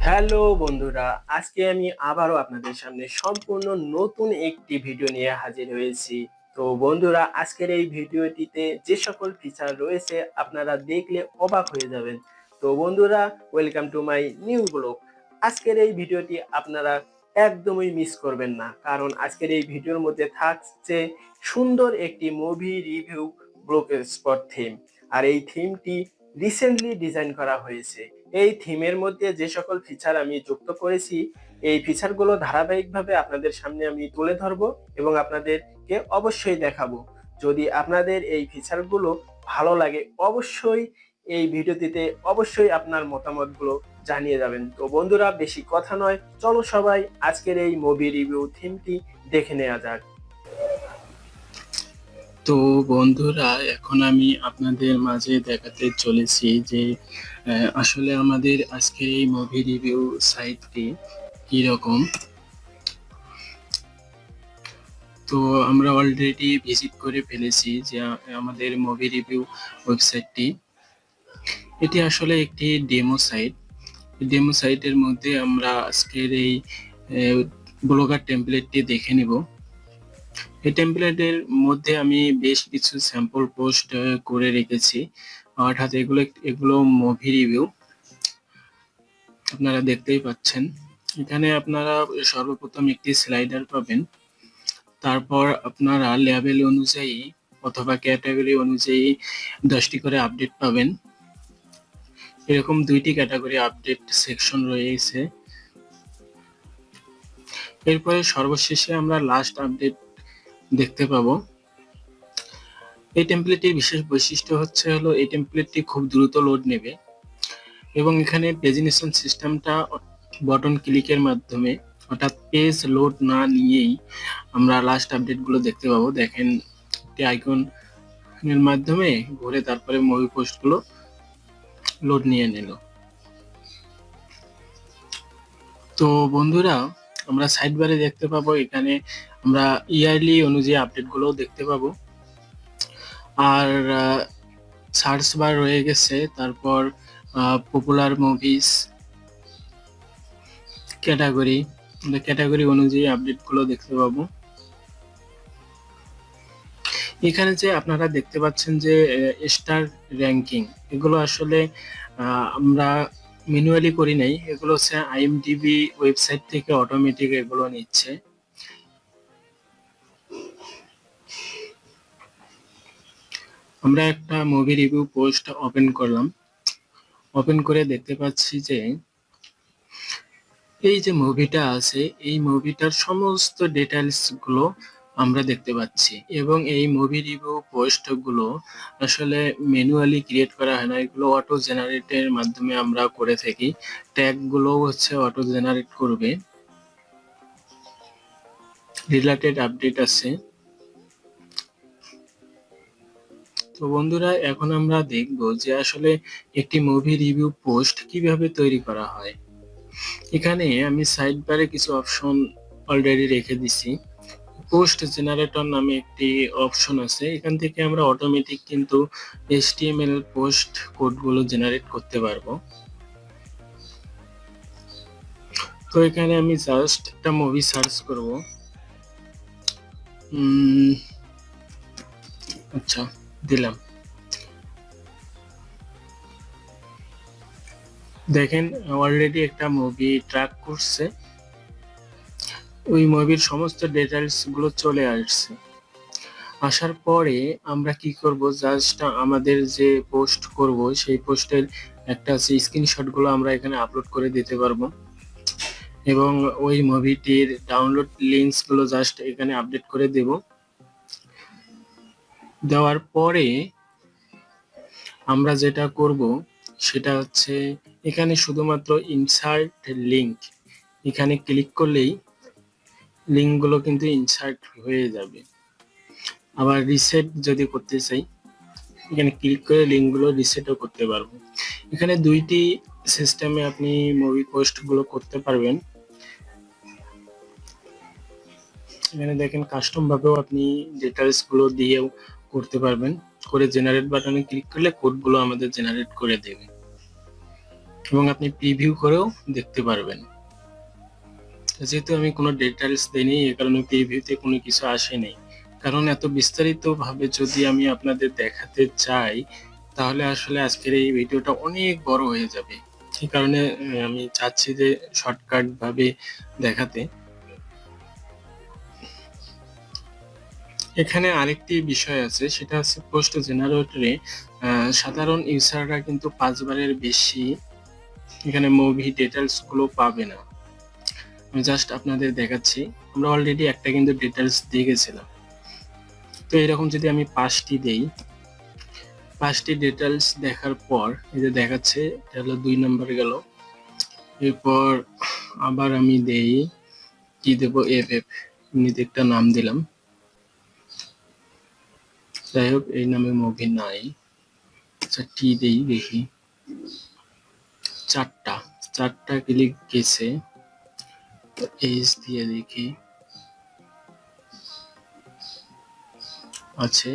Hello বন্ধুরা, আজকে আমি আবারও আপনাদের সামনে সম্পূর্ণ নতুন একটি ভিডিও নিয়ে হাজির হয়েছি। তো বন্ধুরা, আজকের এই ভিডিওটিতে যে সকল ফিচার রয়েছে আপনারা দেখলে অবাক হয়ে যাবেন। তো বন্ধুরা, welcome to my new blog. আজকের এই ভিডিওটি আপনারা একদমই মিস করবেন না, কারণ আজকের এই ভিডিওর মধ্যে থাকছে সুন্দর একটি movie review blog spot theme. আর এই থিমটি রিসেন্টলি ডিজাইন করা হয়েছে। এই থিমের মধ্যে যে সকল ফিচার আমি যুক্ত করেছি, এই ফিচারগুলো ধারাবাহিকভাবে আপনাদের সামনে আমি তুলে ধরবো এবং আপনাদেরকে অবশ্যই দেখাবো। যদি আপনাদের এই ফিচারগুলো ভালো লাগে, অবশ্যই এই ভিডিওটিতে অবশ্যই আপনার মতামতগুলো জানিয়ে যাবেন। তো বন্ধুরা, বেশি কথা নয়, চলো সবাই আজকের এই মুভি রিভিউ থিমটি দেখে নেওয়া যাক। তো বন্ধুরা, এখন আমি আপনাদের মাঝে দেখাতে চলেছি যে আসলে আমাদের আজকের এই মুভি রিভিউ সাইটটি কিরকম। তো আমরা অলরেডি ভিজিট করে ফেলেছি যে আমাদের মুভি রিভিউ ওয়েবসাইটটি। এটি আসলে একটি ডেমো সাইট। ডেমো সাইটের মধ্যে আমরা আজকের এই ব্লগার টেমপ্লেটটি দেখে নিব। এই টেমপ্লেটের মধ্যে আমি বেশ কিছু স্যাম্পল পোস্ট করে রেখেছি, অর্থাৎ এগুলো মুভি রিভিউ আপনারা দেখতেই পাচ্ছেন। এখানে আপনারা সর্বপ্রথম একটি স্লাইডার পাবেন, তারপর আপনারা লেভেল অনুযায়ী অথবা ক্যাটাগরি অনুযায়ী 10টি করে আপডেট পাবেন। এরকম 2টি ক্যাটাগরি আপডেট সেকশন রয়েছে। এরপরে সর্বশেষে আমরা লাস্ট আপডেট দেখতে পাবো। এই টেমপ্লেটটির বিশেষ বৈশিষ্ট্য হলো এই টেমপ্লেটটি খুব দ্রুত লোড নেবে এবং এখানে পেজিনেশন সিস্টেমটা বটন ক্লিকের মাধ্যমে, অর্থাৎ পেজ লোড না নিয়েই আমরা লাস্ট আপডেটগুলো দেখতে পাবো। দেখেন, একটি আইকনের মাধ্যমে ঘুরে তারপরে মুভি পোস্টগুলো লোড নিয়ে নিল। তো বন্ধুরা, আমরা সাইড বারে দেখতে পাবো, এখানে আমরা ইয়ারলি অনুযায়ী আপডেটগুলো দেখতে পাবো। আর সার্চ বার রয়ে গেছে, তারপর পপুলার মুভিজ ক্যাটাগরি অনুযায়ী আপডেটগুলো দেখতে পাবো। এখানে যে আপনারা দেখতে পাচ্ছেন যে স্টার র্যাঙ্কিং, এগুলো আসলে আমরা ম্যানুয়ালি করি নাই, এগুলো হচ্ছে আইএমডিবি ওয়েবসাইট থেকে অটোমেটিক এগুলো নিচ্ছে। আমরা একটা মুভি রিভিউ পোস্ট ওপেন করলাম, ওপেন করে দেখতে পাচ্ছি যে এই যে মুভিটা আছে, এই মুভিটার সমস্ত ডিটেইলস গুলো আমরা দেখতে পাচ্ছি এবং এই মুভি রিভিউ পোস্ট গুলো আসলে ম্যানুয়ালি ক্রিয়েট করা হয় না, এগুলো অটো জেনারেটের মাধ্যমে আমরা করে থাকি। ট্যাগ গুলো হচ্ছে অটো জেনারেট করবে। রিলেটেড আপডেট আছে। তো বন্ধুরা, এখন আমরা দেখব যে আসলে একটি মুভি রিভিউ পোস্ট কিভাবে তৈরি করা হয়। এখানে আমি সাইড বারে কিছু অপশন অলরেডি রেখে দিছি। পোস্ট জেনারেটর নামে একটি অপশন আছে, এখান থেকে আমরা অটোমেটিক কিন্তু HTML পোস্ট কোডগুলো জেনারেট করতে পারবো। তো এখানে আমি জাস্ট একটা মুভি সার্চ করব। আচ্ছা, দিলাম। দেখেন, অলরেডি একটা মুভি ট্র্যাক করছে, ওই মুভির সমস্ত ডিটেইলস গুলো চলে আসছে। আসার পরে আমরা কি করব, জাস্ট আমাদের যে পোস্ট করব সেই পোস্টের একটা স্ক্রিনশট গুলো আমরা এখানে আপলোড করে দিতে পারবো এবং ওই মুভিটির ডাউনলোড লিংকস গুলো জাস্ট এখানে আপডেট করে দেব। দেওয়ার পরে আমরা যেটা করব সেটা হচ্ছে, এখানে শুধুমাত্র ইনসার্ট লিংক, এখানে ক্লিক করলেই লিংক গুলো কিন্তু ইনসার্ট হয়ে যাবে। আবার রিসেট যদি করতে চাই, এখানে ক্লিক করে লিঙ্কগুলো রিসেটও করতে পারবো। এখানে 2টি সিস্টেমে আপনি মুভি পোস্ট গুলো করতে পারবেন। এখানে দেখেন, কাস্টম ভাবেও আপনি ডিটেইলস গুলো দিয়েও করতে পারবেন। করে জেনারেট বাটনে ক্লিক করলে কোডগুলো আমাদের জেনারেট করে দেবে। এবং আপনি প্রিভিউ করেও দেখতে পারবেন। যেহেতু আমি কোনো ডিটেলস দেইনি, এই কারণে প্রিভিউতে কোনো কিছু আসেনি। কারণ এত বিস্তারিত ভাবে যদি আমি আপনাদের দেখাতে চাই, তাহলে আসলে আজকের এই ভিডিওটা অনেক বড় হয়ে যাবে। এই কারণে আমি চাচ্ছি যে শর্টকাট ভাবে দেখাতে। এখানে আরেকটি বিষয় আছে, সেটা হচ্ছে পোস্ট জেনারেটরে সাধারণ ইউজাররা কিন্তু 5 বারের বেশি এখানে মুভি ডিটেলস গুলো পাবে না। আমি জাস্ট আপনাদের দেখাচ্ছি। আমরা অলরেডি একটা কিন্তু ডিটেলস দিয়ে গেছিলাম। তো এরকম যদি আমি 5টি দেই, 5টি ডিটেলস দেখার পর এই যে দেখাচ্ছে, এটা হলো 2 নাম্বার গেল। এরপর আবার আমি দেই, কি দেব, এফএফ, এমনিতে একটা নাম দিলাম। যাই হোক, এই নামে মুভি নাই। আচ্ছা, টি দেই, দেখি 4টা ক্লিক গেছে। এইচ দিয়ে দেখি আছে,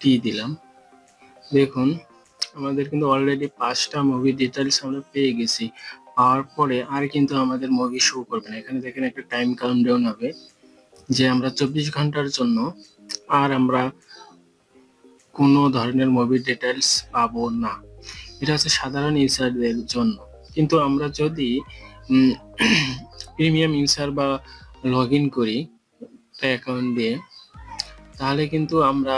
টি দিলাম। দেখুন আমাদের কিন্তু অলরেডি 5টা মুভি ডিটেলস আমরা পেয়ে গেছি। পাওয়ার পরে আর কিন্তু আমাদের মুভি শো করবে না। এখানে দেখেন একটা টাইম কাউন্টডাউন হবে যে আমরা 24 ঘন্টার জন্য আর আমরা কোনো ধরনের মুভি ডিটেলস পাবো না। এটা হচ্ছে সাধারণ ইউজারদের জন্য। কিন্তু আমরা যদি প্রিমিয়াম ইউজার বা লগ ইন করি অ্যাকাউন্ট দিয়ে, তাহলে কিন্তু আমরা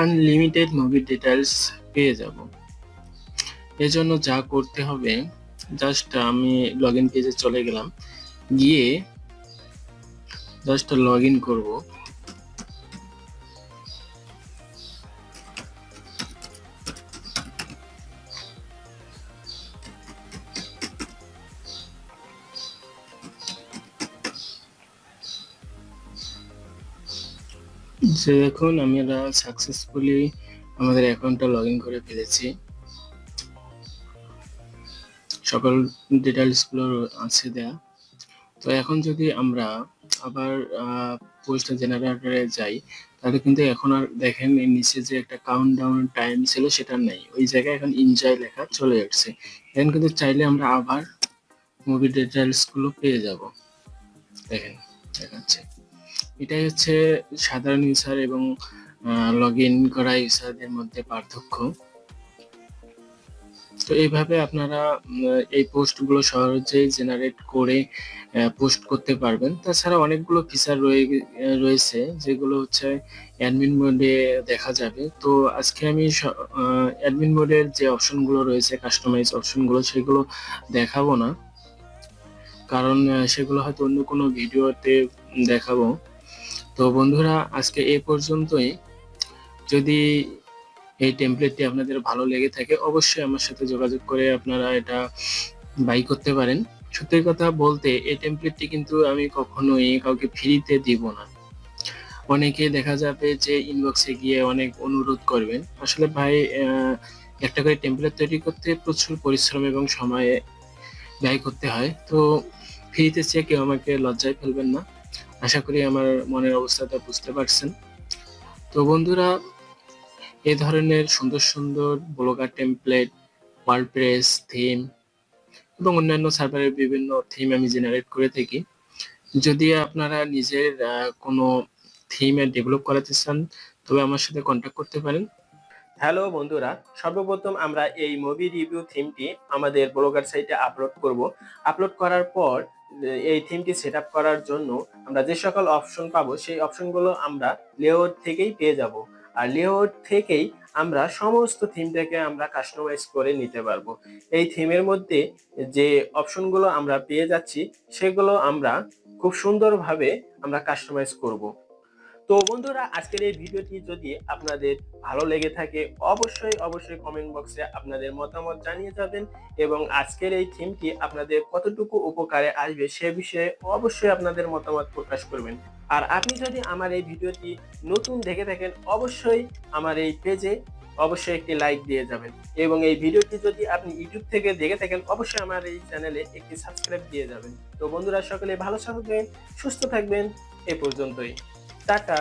আনলিমিটেড মুভি ডিটেলস পেয়ে যাব। এজন্য যা করতে হবে, জাস্ট আমি লগ ইন পেজে চলে গেলাম, গিয়ে জাস্ট লগ ইন করবো। যে দেখুন আমরা সাকসেসফুলি আমাদের অ্যাকাউন্টটা লগ ইন করে ফেলেছি। সকল ডিটেলস গুলো আছে দেয়া। তো এখন যদি আমরা আবার পোস্ট জেনারেটরে যাই, তাহলে কিন্তু এখন আর দেখেন এর নিচে যে একটা কাউন্টডাউন টাইম ছিল সেটা নেই, ওই জায়গায় এখন এনজয় লেখা চলে আসছে। এখন কিন্তু চাইলে আমরা আবার মুভি ডিটেলস গুলো পেয়ে যাব। দেখেন দেখাচ্ছে। এটাই হচ্ছে সাধারণ ইউজার এবং লগ ইন করা ইউজারদের মধ্যে পার্থক্য। তো এইভাবে আপনারা এই পোস্টগুলো সহজেই জেনারেট করে পোস্ট করতে পারবেন। তাছাড়া অনেকগুলো ফিচার রয়েছে যেগুলো হচ্ছে অ্যাডমিন মোডে দেখা যাবে। তো আজকে আমি অ্যাডমিন মোডের যে অপশনগুলো রয়েছে, কাস্টমাইজ অপশনগুলো, সেগুলো দেখাবো না, কারণ সেগুলো হয়তো অন্য কোনো ভিডিওতে দেখাবো। তো বন্ধুরা, আজকে এই পর্যন্তই। যদি এই টেমপ্লেটটি আপনাদের ভালো লেগে থাকে, অবশ্যই আমার সাথে যোগাযোগ করে আপনারা এটা বাই করতে পারেন। সত্যি কথা বলতে, এই টেমপ্লেটটি কিন্তু আমি কখনোই কাউকে ফ্রিতে দিব না। অনেকে দেখা যাবে যে ইনবক্সে গিয়ে অনেক অনুরোধ করবেন। আসলে ভাই, একটা করে টেমপ্লেট তৈরি করতে প্রচুর পরিশ্রম এবং সময় ব্যয় করতে হয়। তো ফ্রিতে চেয়ে কেউ আমাকে লজ্জায় ফেলবেন না। আশা করি আমার মনের অবস্থাটা বুঝতে পারছেন। তো বন্ধুরা, এই ধরনের সুন্দর সুন্দর ব্লগার টেমপ্লেট, ওয়ার্ডপ্রেস থিম এবং অন্যান্য সার্ভারের বিভিন্ন থিম আমি জেনারেট করে থাকি। যদি আপনারা নিজের কোনো থিম ডেভেলপ করাতে চান, তবে আমার সাথে কন্ট্যাক্ট করতে পারেন। হ্যালো বন্ধুরা, সর্বপ্রথম আমরা এই মুভি রিভিউ থিমটি আমাদের ব্লগার সাইটে আপলোড করব। আপলোড করার পর এই থিমটি সেটআপ করার জন্য আমরা যে সকল অপশন পাবো, সেই অপশনগুলো আমরা লেআউট থেকেই পেয়ে যাব। আর লেআউট থেকেই আমরা সমস্ত থিমটাকে আমরা কাস্টমাইজ করে নিতে পারবো। এই থিমের মধ্যে যে অপশনগুলো আমরা পেয়ে যাচ্ছি, সেগুলো আমরা খুব সুন্দরভাবে আমরা কাস্টমাইজ করব। তো বন্ধুরা, আজকের এই ভিডিওটি যদি আপনাদের ভালো লেগে থাকে, অবশ্যই অবশ্যই কমেন্ট বক্সে আপনাদের মতামত জানিয়ে যাবেন এবং আজকের এই থিমটি আপনাদের কতটুকু উপকারে আসবে সে বিষয়ে অবশ্যই আপনাদের মতামত প্রকাশ করবেন। আর আপনি যদি আমার এই ভিডিওটি নতুন দেখে থাকেন, অবশ্যই আমার এই পেজে অবশ্যই একটি লাইক দিয়ে যাবেন এবং এই ভিডিওটি যদি আপনি ইউটিউব থেকে দেখে থাকেন, অবশ্যই আমার এই চ্যানেলে একটি সাবস্ক্রাইব দিয়ে যাবেন। তো বন্ধুরা, সকলে ভালো থাকবেন, সুস্থ থাকবেন। এ পর্যন্তই। টাটা।